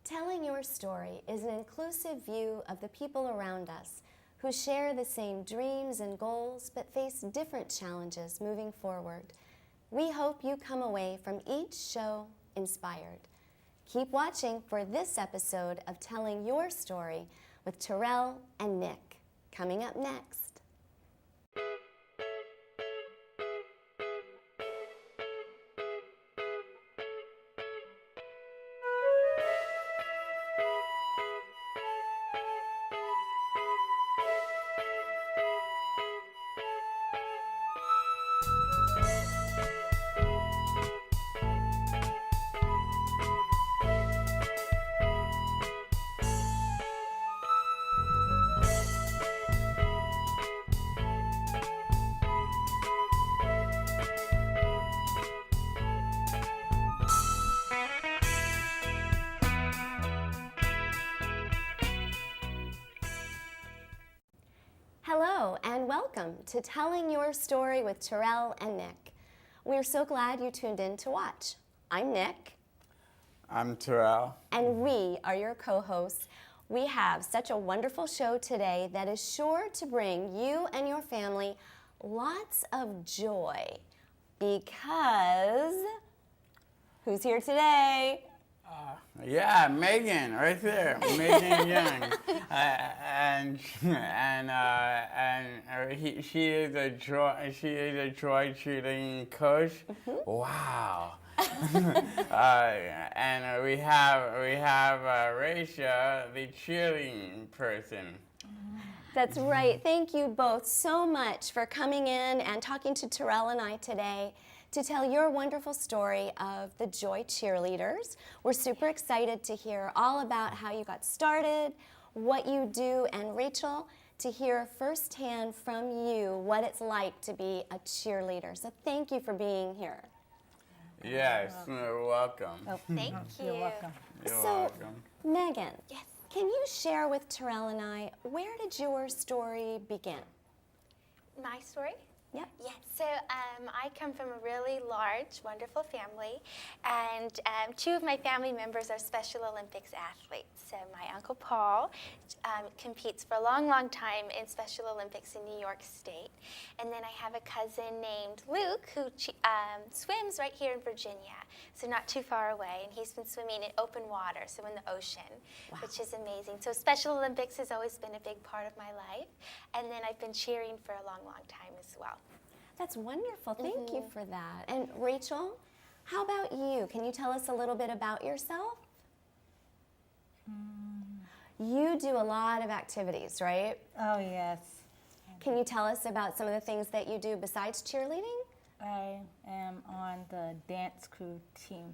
Telling your story is an inclusive view of the people around us who share the same dreams and goals but face different challenges moving forward. We hope you come away from each show inspired. Keep watching for this episode of Telling Your Story with Terrel and Nick, coming up next. Hello and welcome to Telling Your Story with Terrel and Nick. We're so glad you tuned in to watch. I'm Nick. I'm Terrel. And we are your co-hosts. We have such a wonderful show today that is sure to bring you and your family lots of joy because who's here today? Yeah, Megan, right there, Megan Young, she is a joy cheerleading coach. Mm-hmm. Wow. And we have Rachel, the cheerleading person. That's right. Thank you both so much for coming in and talking to Terrel and I today to tell your wonderful story of the Joy Cheerleaders. We're super excited to hear all about how you got started, what you do, and Rachel, to hear firsthand from you what it's like to be a cheerleader. So thank you for being here. Yes, you're welcome. Oh, Thank you. You're welcome. You're So, welcome. Megan, Yes. can you share with Terrel and I, where did your story begin? My story? Yep. Yes. So I come from a really large, wonderful family, and two of my family members are Special Olympics athletes. So my Uncle Paul competes for a long, long time in Special Olympics in New York State. And then I have a cousin named Luke who swims right here in Virginia, so not too far away. And he's been swimming in open water, so in the ocean, Wow. which is amazing. So Special Olympics has always been a big part of my life. And then I've been cheering for a long, long time as well. That's wonderful. Thank you for that. And Rachel, how about you? Can you tell us a little bit about yourself? You do a lot of activities, right? Oh, yes. Can you tell us about some of the things that you do besides cheerleading? I am on the dance crew team,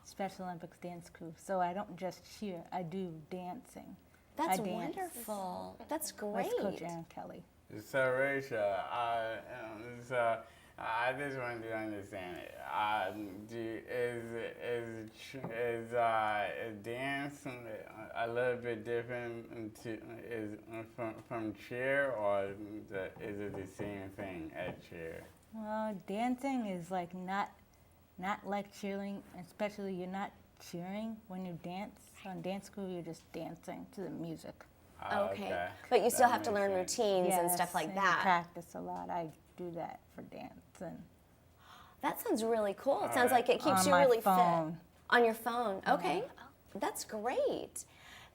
Special Olympics dance crew. So I don't just cheer, I do dancing. That's I dance. wonderful. That's great. With Coach Aaron Kelly. So Rachel, I just want to understand it. Is dance a little bit different from cheer, or is it the same thing at cheer? Well, dancing is like not like cheering, especially you're not cheering when you dance. On dance crew, you're just dancing to the music. Okay. But you still That have to makes learn sense. routines and stuff like and that. You practice a lot. I do that for dance. And That sounds really cool. It sounds right. like it keeps On you my really phone. fit. On your phone. Okay. That's great.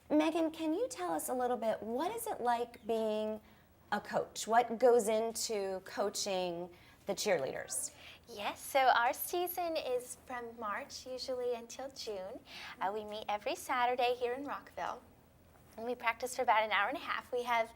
Megan, can you tell us a little bit, what is it like being a coach? What goes into coaching the cheerleaders? Yes, so our season is from March usually until June. We meet every Saturday here in Rockville. And we practice for about an hour and a half. We have,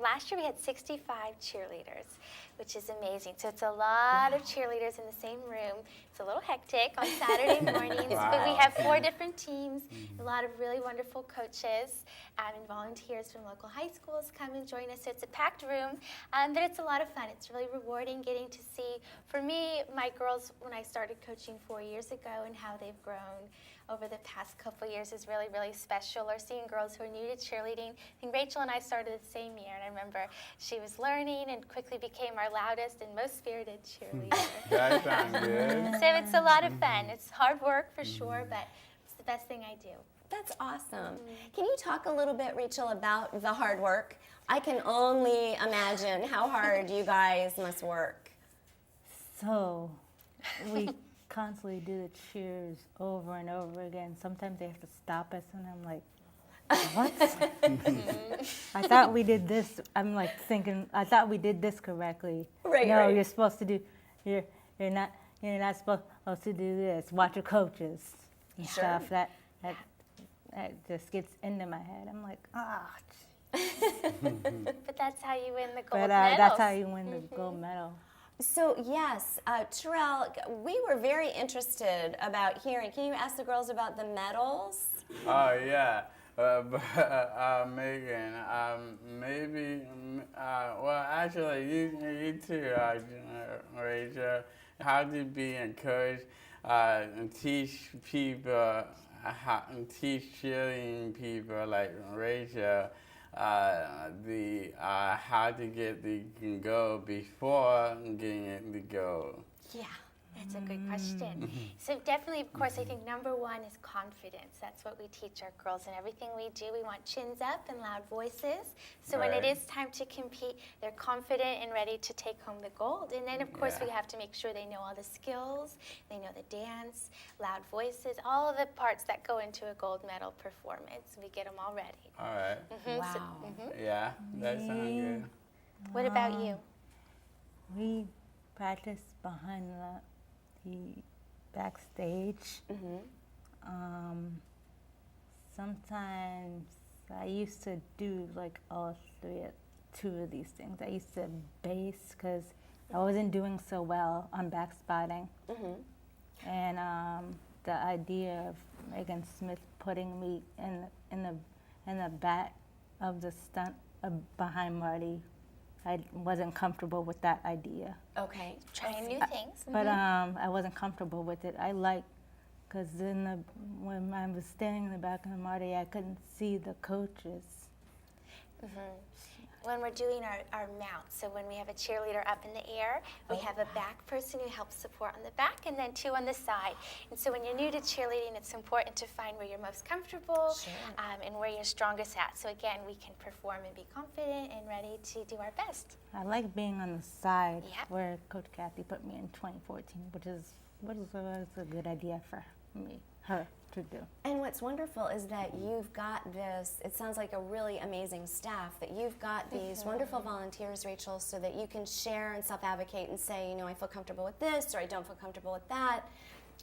last year we had 65 cheerleaders, which is amazing. So it's a lot of cheerleaders in the same room. It's a little hectic on Saturday mornings, but we have 4 different teams, a lot of really wonderful coaches and volunteers from local high schools come and join us. So it's a packed room, but it's a lot of fun. It's really rewarding getting to see, for me, my girls, when I started coaching 4 years ago and how they've grown over the past couple years is really, really special. Or seeing girls who are new to cheerleading. I think Rachel and I started the same year, and I remember she was learning and quickly became our loudest and most spirited cheerleader. That sounds good. So it's a lot of fun. It's hard work for sure, but it's the best thing I do. That's awesome. Can you talk a little bit, Rachel, about the hard work? I can only imagine how hard you guys must work. So we constantly do the cheers over and over again. Sometimes they have to stop us, and I'm like, what? I thought we did this. I'm like thinking, I thought we did this correctly. Right, no, right. you're supposed to do. You're not supposed to do this. Watch your coaches and Sure. stuff. That just gets into my head. I'm like, ah. But that's how you win the gold But medals. that's how you win the gold medal. So yes, Terrel, we were very interested about hearing. Can you ask the girls about the medals? Oh yeah, Megan, maybe. Well, actually, you too, Rachel. How to be encouraged and teach people, teach cheerleading people like Rachel. How to get the goal before getting the goal. Yeah. That's a good question. So definitely, of course, I think number one is confidence. That's what we teach our girls in everything we do. We want chins up and loud voices. So when it Right. is time to compete, they're confident and ready to take home the gold. And then, of course, Yeah. we have to make sure they know all the skills, they know the dance, loud voices, all of the parts that go into a gold medal performance. We get them all ready. All right. Wow. Yeah, that sounds good. What about you? We practice behind the backstage. Sometimes I used to do like two of these things. I used to base because I wasn't doing so well on back spotting, and the idea of Megan Smith putting me in the back of the stunt behind Marty, I wasn't comfortable with that idea. Okay. Trying new things. But I wasn't comfortable with it. Because when I was standing in the back of the Marty, I couldn't see the coaches. When we're doing our mounts, so when we have a cheerleader up in the air, we have a back person who helps support on the back and then two on the side. And so when you're new to cheerleading, it's important to find where you're most comfortable and where you're strongest at. So again, we can perform and be confident and ready to do our best. I like being on the side Yep. where Coach Kathy put me in 2014, which was a good idea for her to do. And what's wonderful is that you've got this, it sounds like a really amazing staff, that you've got these wonderful volunteers, Rachel, so that you can share and self-advocate and say, I feel comfortable with this or I don't feel comfortable with that.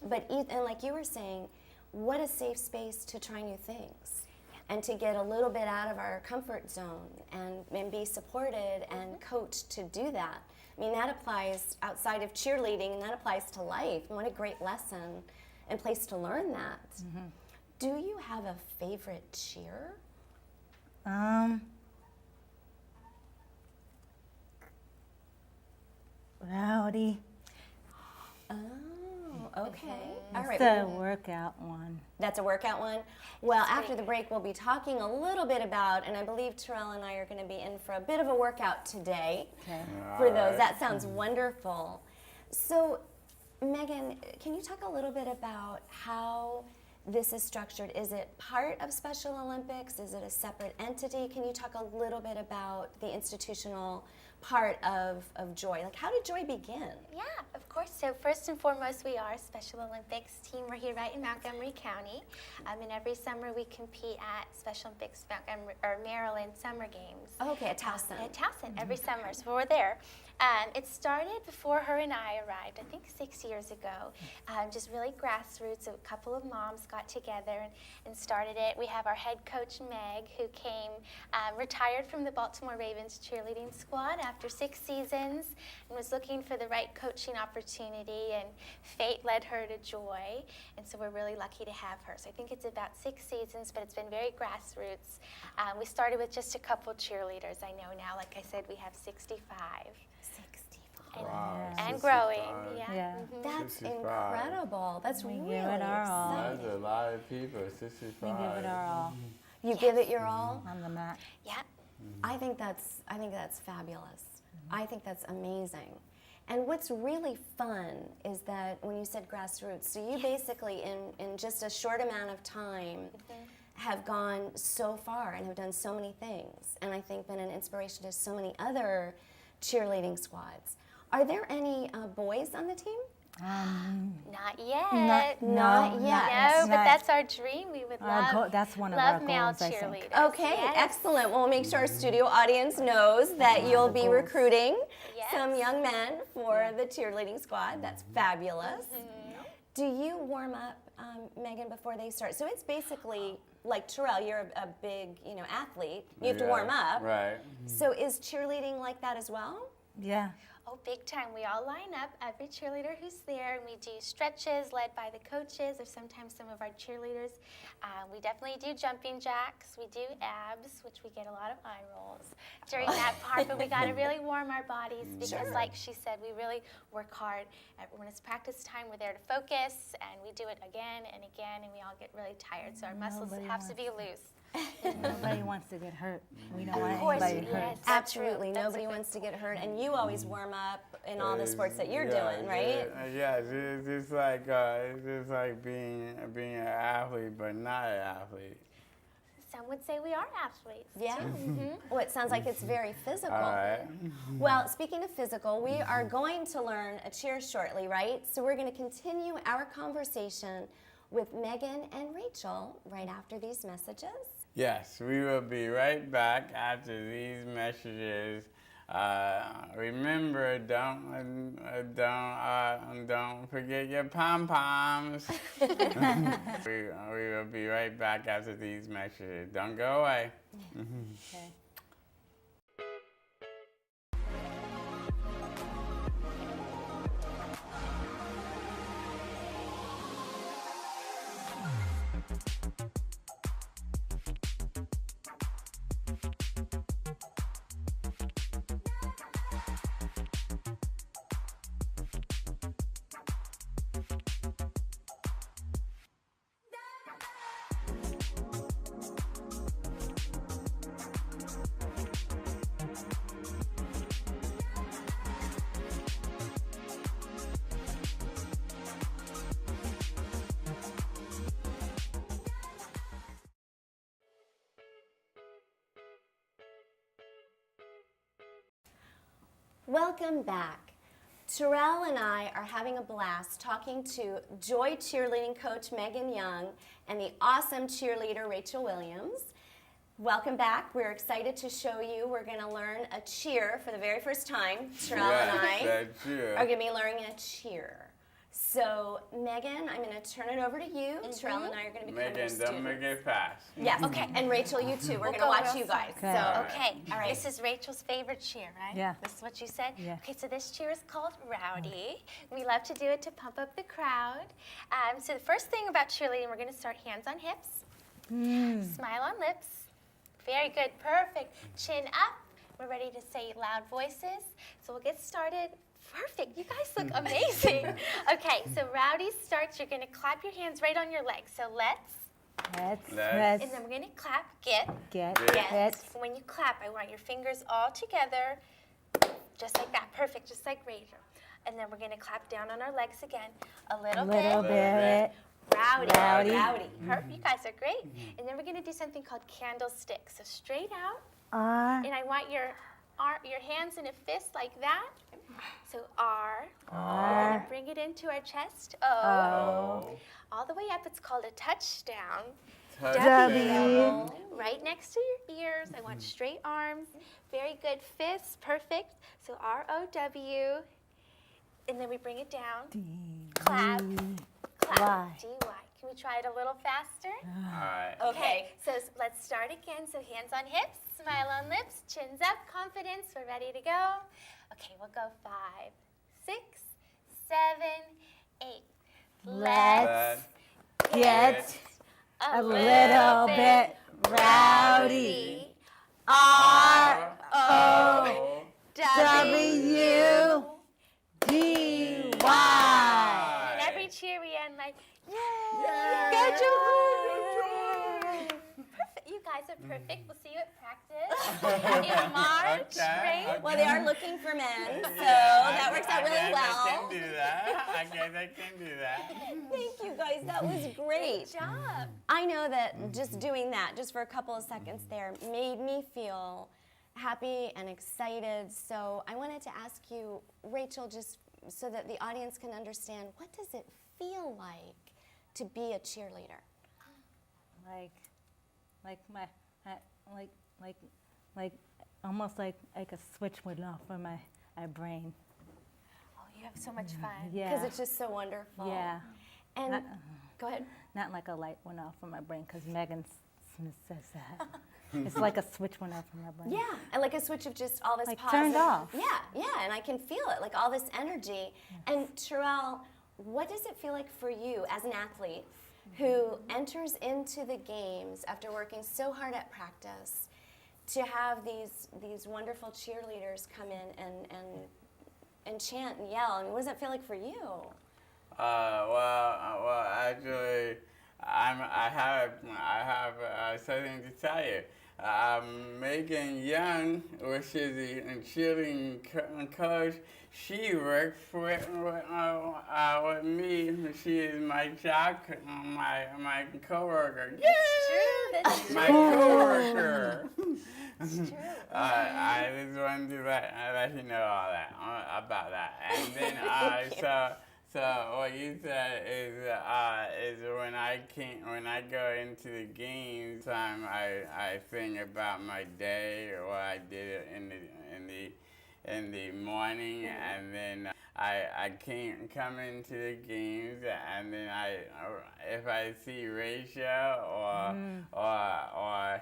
But, and like you were saying, what a safe space to try new things and to get a little bit out of our comfort zone and be supported and coached to do that. I mean, that applies outside of cheerleading and that applies to life. And what a great lesson and place to learn that. Do you have a favorite cheer? Rowdy. Oh, okay. All right. It's the workout one. That's a workout one. Well, after the break, we'll be talking a little bit about, and I believe Terrell and I are going to be in for a bit of a workout today. Okay. For those, that sounds wonderful. So, Megan, can you talk a little bit about how this is structured? Is it part of Special Olympics? Is it a separate entity? Can you talk a little bit about the institutional part of Joy? Like, how did Joy begin? Yeah, of course. So first and foremost, we are a Special Olympics team. We're here right in Montgomery County. And every summer we compete at Special Olympics Maryland Summer Games. Okay, at Towson. At Towson, every summer. So we're there. It started before her and I arrived, I think 6 years ago. Just really grassroots. A couple of moms got together and started it. We have our head coach, Meg, who came, retired from the Baltimore Ravens cheerleading squad after 6 seasons and was looking for the right coaching opportunity, and fate led her to Joy. And so we're really lucky to have her. So I think it's about 6 seasons, but it's been very grassroots. We started with just a couple cheerleaders. I know now, like I said, we have 65. Wow, And 65. growing, yeah. Yeah. That's 65. incredible. That's We really give it our all. exciting. That's a lot of people, 65. We give it our all You give it your all. on the mat. Yeah. I think that's fabulous. I think that's amazing. And what's really fun is that when you said grassroots, so you basically, in just a short amount of time, have gone so far and have done so many things, and I think been an inspiration to so many other cheerleading squads. Are there any boys on the team? Not yet. Not yet. No, but that's our dream. We would love, that's one of love our male goals, I think. cheerleaders. Okay, Yes. excellent. Well, we'll make sure our studio audience knows that you'll be goals. recruiting Yes. some young men for the cheerleading squad. That's fabulous. Do you warm up, Megan, before they start? So it's basically like Terrell, you're a big, athlete. You have to warm up. Right. So is cheerleading like that as well? Yeah. Oh, big time. We all line up, every cheerleader who's there, and we do stretches led by the coaches or sometimes some of our cheerleaders. We definitely do jumping jacks. We do abs, which we get a lot of eye rolls during that part, but we got to really warm our bodies because, like she said, we really work hard. When it's practice time, we're there to focus, and we do it again and again, and we all get really tired, so our muscles have to be loose. Nobody wants to get hurt. We don't want Of course, anybody hurt. yes, that's true. Absolutely. That's a Nobody good wants to get hurt, and you always warm up in all the sports that you're Yeah, doing, right? Yeah, it's just like being an athlete, but not an athlete. Some would say we are athletes. Yeah. Well, it sounds like it's very physical. All right. Well, speaking of physical, we are going to learn a cheer shortly, right? So we're going to continue our conversation with Megan and Rachel right after these messages. Yes, we will be right back after these messages. Remember, don't forget your pom poms. we will be right back after these messages. Don't go away. Okay. Welcome back. Terrell and I are having a blast talking to Joy cheerleading coach Megan Young and the awesome cheerleader Rachel Williams. Welcome back. We're excited to show you. We're going to learn a cheer for the very first time. Terrell and I are going to be learning a cheer. So, Megan, I'm going to turn it over to you. Terrell and I are going to be Megan, don't make it fast. Yes. Okay. And Rachel, you too. We're going to go watch real you guys. Okay. So, Okay, all right. this is Rachel's favorite cheer, right? Yeah. This is what you said? Yeah. Okay, so this cheer is called Rowdy. We love to do it to pump up the crowd. So the first thing about cheerleading, we're going to start hands on hips, smile on lips. Very good, perfect. Chin up. We're ready to say loud voices. So we'll get started. Perfect, you guys look amazing. Okay, so Rowdy starts, you're gonna clap your hands right on your legs. So Let's and then we're gonna clap, get. So when you clap, I want your fingers all together, just like that, perfect, just like Rachel. And then we're gonna clap down on our legs again, a little bit. Rowdy. Perfect, you guys are great. And then we're gonna do something called candlestick. So straight out, and I want your hands in a fist like that. So R. We're gonna bring it into our chest. O. All the way up, it's called a touchdown. W. Right next to your ears. I want straight arms. Very good. Fists, perfect. So R-O-W. And then we bring it down. Clap. Y. D-Y. Can we try it a little faster? All right. Okay. So let's start again. So hands on hips, smile on lips, chins up, confidence. We're ready to go. Okay, we'll go 5, 6, 7, 8. Let's get a little bit rowdy. R-O-W-D-Y. And every cheer we end like, yay! Yay! Get your perfect. You guys are perfect. We'll see you at practice in March, Okay, right? Well, they are looking for men, so Yeah, that works out really I well. can do that. I guess I can do that. Thank you guys, that was great. Good job. I know that just doing that, just for a couple of seconds there, made me feel happy and excited. So I wanted to ask you, Rachel, just so that the audience can understand, what does it feel like to be a cheerleader? Like almost like a switch went off from my brain. Oh, you have so much fun. Yeah. Because it's just so wonderful. Yeah. And go ahead. Not like a light went off from my brain, because Megan Smith says that. It's like a switch went off from my brain. Yeah, and like a switch of just all this Like positive. turned off. Yeah, and I can feel it, like all this energy. And Terrel, what does it feel like for you as an athlete who enters into the games after working so hard at practice to have these wonderful cheerleaders come in and chant and yell? I mean, what does it feel like for you? Well, actually, I have something to tell you. Megan Young, which is the cheerleading coach, she works with me. She is my my coworker. That's My true. coworker. It's true. I just wanted to let you know all that about that, and then so what you said is when I go into the games time, I think about my day or what I did in the morning, and then I can't come into the games, and then if I see Rachel or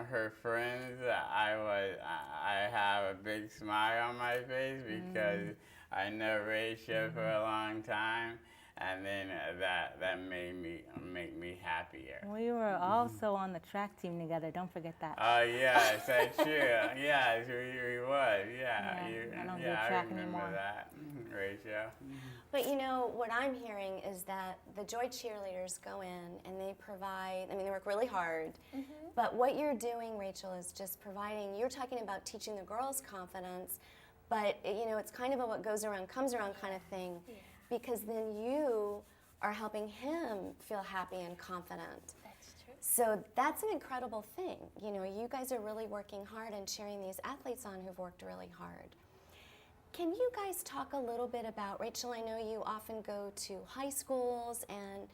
her friends, I have a big smile on my face because I know Rachel for a long time, and then that made make me happier. We were also on the track team together. Don't forget that. Oh yes, that's true. Yes, we was. Yeah, I don't do I track remember anymore. that, Rachel. But you know, what I'm hearing is that the Joy cheerleaders go in and they provide, I mean, they work really hard, but what you're doing, Rachel, is just providing, you're talking about teaching the girls confidence, but you know, it's kind of a what goes around comes around kind of thing, because then you are helping him feel happy and confident. That's true. So that's an incredible thing. You know, you guys are really working hard and cheering these athletes on who've worked really hard. Can you guys talk a little bit about, Rachel, I know you often go to high schools, and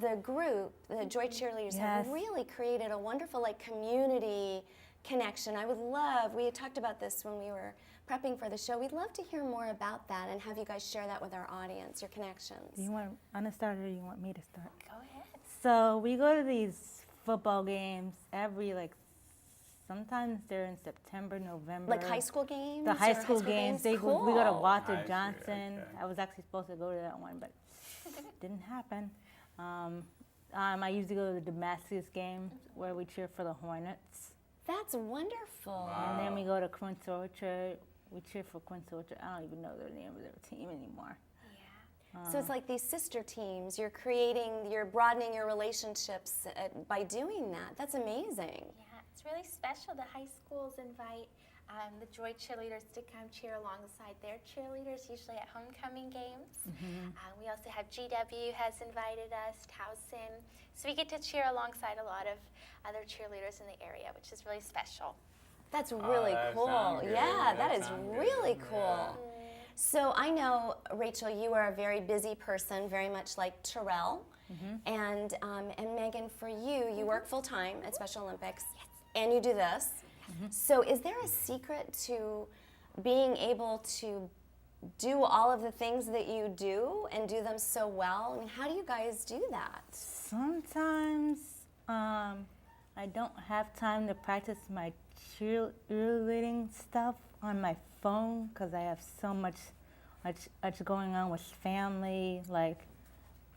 the group, the Joy Cheerleaders, have Yes. really created a wonderful like community connection. I would love, we had talked about this when we were prepping for the show, we'd love to hear more about that and have you guys share that with our audience, your connections. Do you want Anna start, or you want me to start? Go ahead. So we go to these football games every, sometimes they're in September, November. Like high school games? The high or school games. We go to Cool. Walter I see, Johnson. okay. I was actually supposed to go to that one, but didn't happen. I usually go to the Damascus games where we cheer for the Hornets. That's wonderful. And then we go to Quince Orchard. We cheer for Quince Orchard. I don't even know the name of their team anymore. Yeah. So it's like these sister teams. You're broadening your relationships by doing that. That's amazing. Yeah, it's really special. The high schools invite the Joy cheerleaders to come cheer alongside their cheerleaders, usually at homecoming games. We also have GW has invited us, Towson. So we get to cheer alongside a lot of other cheerleaders in the area, which is really special. That's really that cool. sounds good. Yeah, That that is sounds good. really cool. So I know, Rachel, you are a very busy person, very much like Terrel. And Megan, for you, you work full time at Special Olympics, and you do this. So is there a secret to being able to do all of the things that you do and do them so well? I mean, how do you guys do that? Sometimes I don't have time to practice my cheerleading stuff on my phone because I have so much going on with family. Like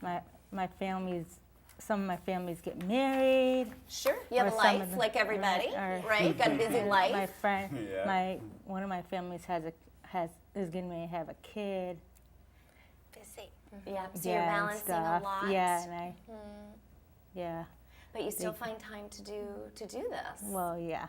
my family's, some of my families get married. Sure, you have Or a some of life them- like everybody, or- right? Got a busy My life. friend, Yeah. one of my families is getting ready to have a kid. Busy. Yeah, so you're and balancing stuff. a lot. Yeah, and yeah. but you still find time to do this, Well, yeah.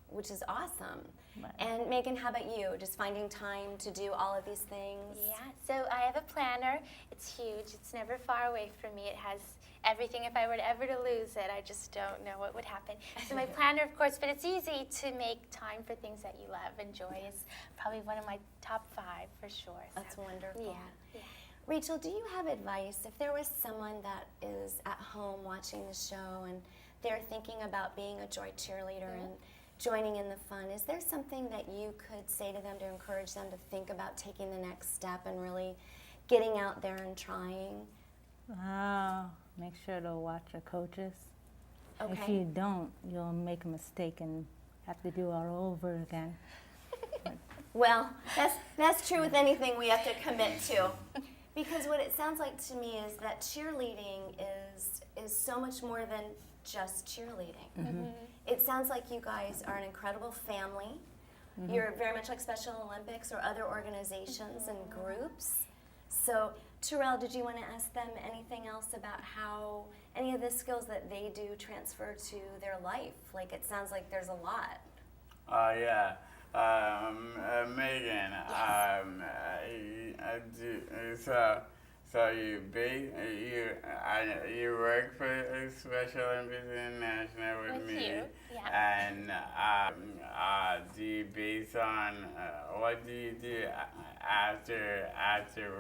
which is awesome. Right. And Megan, how about you? Just finding time to do all of these things? Yeah, so I have a planner. It's huge. It's never far away from me. It has everything. If I were ever to lose it, I just don't know what would happen. So my planner, of course, but it's easy to make time for things that you love. And joy is probably one of my top 5 for sure. So, That's wonderful. Yeah. Rachel, do you have advice if there was someone that is at home watching the show and they're thinking about being a Joy cheerleader and joining in the fun, is there something that you could say to them to encourage them to think about taking the next step and really getting out there and trying? Make sure to watch your coaches. If Okay. you don't, you'll make a mistake and have to do it all over again. Well, that's true with anything we have to commit to. Because what it sounds like to me is that cheerleading is so much more than just cheerleading. It sounds like you guys are an incredible family. You're very much like Special Olympics or other organizations and groups. So, Terrel, did you want to ask them anything else about how any of the skills that they do transfer to their life? Like, it sounds like there's a lot. Yeah. Megan, so you work for Special Olympics International with me, you, yeah. and do you base on what do you do after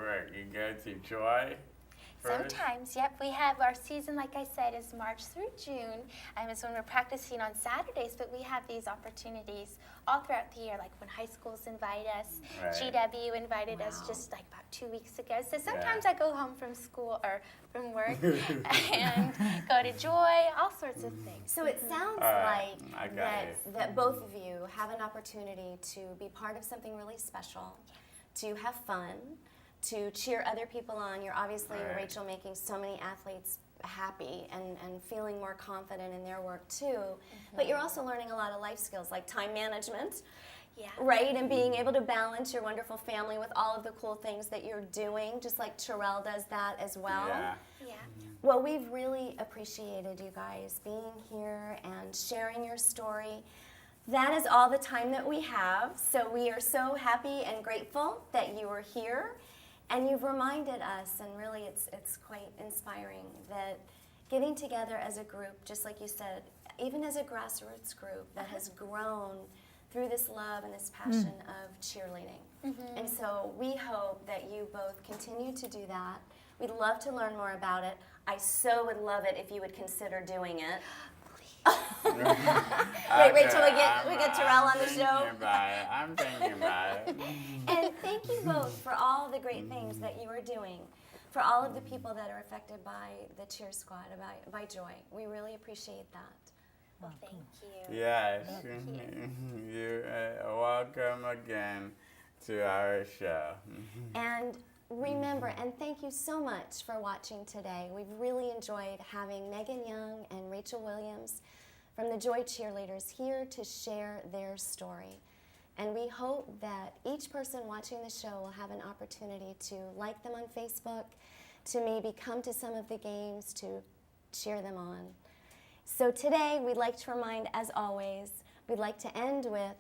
work? You go to Joy first? Sometimes, yep. We have our season, like I said, is March through June. It's when we're practicing on Saturdays, but we have these opportunities all throughout the year, like when high schools invite us. Right. GW invited us Wow. just like about 2 weeks ago. So sometimes I go home from school or from work and go to Joy, all sorts of things. So it sounds right, I like got that both of you have an opportunity to be part of something really special, to have fun, to cheer other people on. You're obviously, Right. Rachel, making so many athletes happy and feeling more confident in their work too. But you're also learning a lot of life skills like time management, Yeah. right? And being able to balance your wonderful family with all of the cool things that you're doing, just like Terrel does that as well. Yeah. Yeah. Well, we've really appreciated you guys being here and sharing your story. That is all the time that we have. So we are so happy and grateful that you are here. And you've reminded us, and really it's quite inspiring, that getting together as a group, just like you said, even as a grassroots group that has grown through this love and this passion of cheerleading. And so we hope that you both continue to do that. We'd love to learn more about it. I so would love it if you would consider doing it. Right, Rachel, we get Terrel on the show. I'm thinking about it. And thank you both for all the great things that you are doing, for all of the people that are affected by the cheer squad, by Joy. We really appreciate that. Well, thank you. Yes, you're welcome again to our show. And remember, and thank you so much for watching today. We've really enjoyed having Megan Young and Rachel Williams from the Joy Cheerleaders here to share their story. And we hope that each person watching the show will have an opportunity to like them on Facebook, to maybe come to some of the games, to cheer them on. So today, we'd like to remind, as always, we'd like to end with,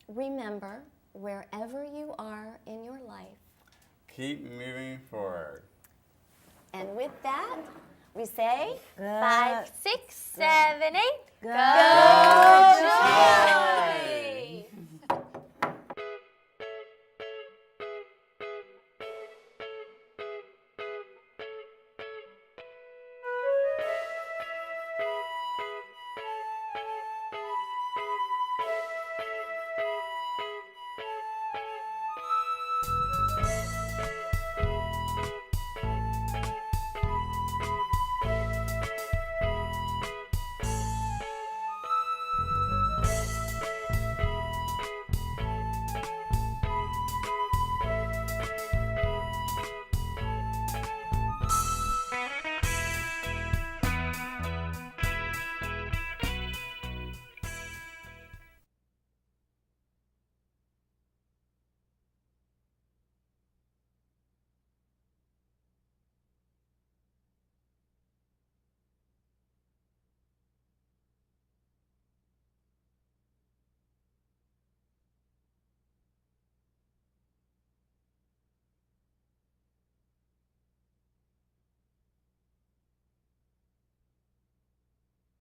remember, wherever you are in your life, Keep moving forward. and with that, we say, 5, 6, 7, 8. Go Go Joy!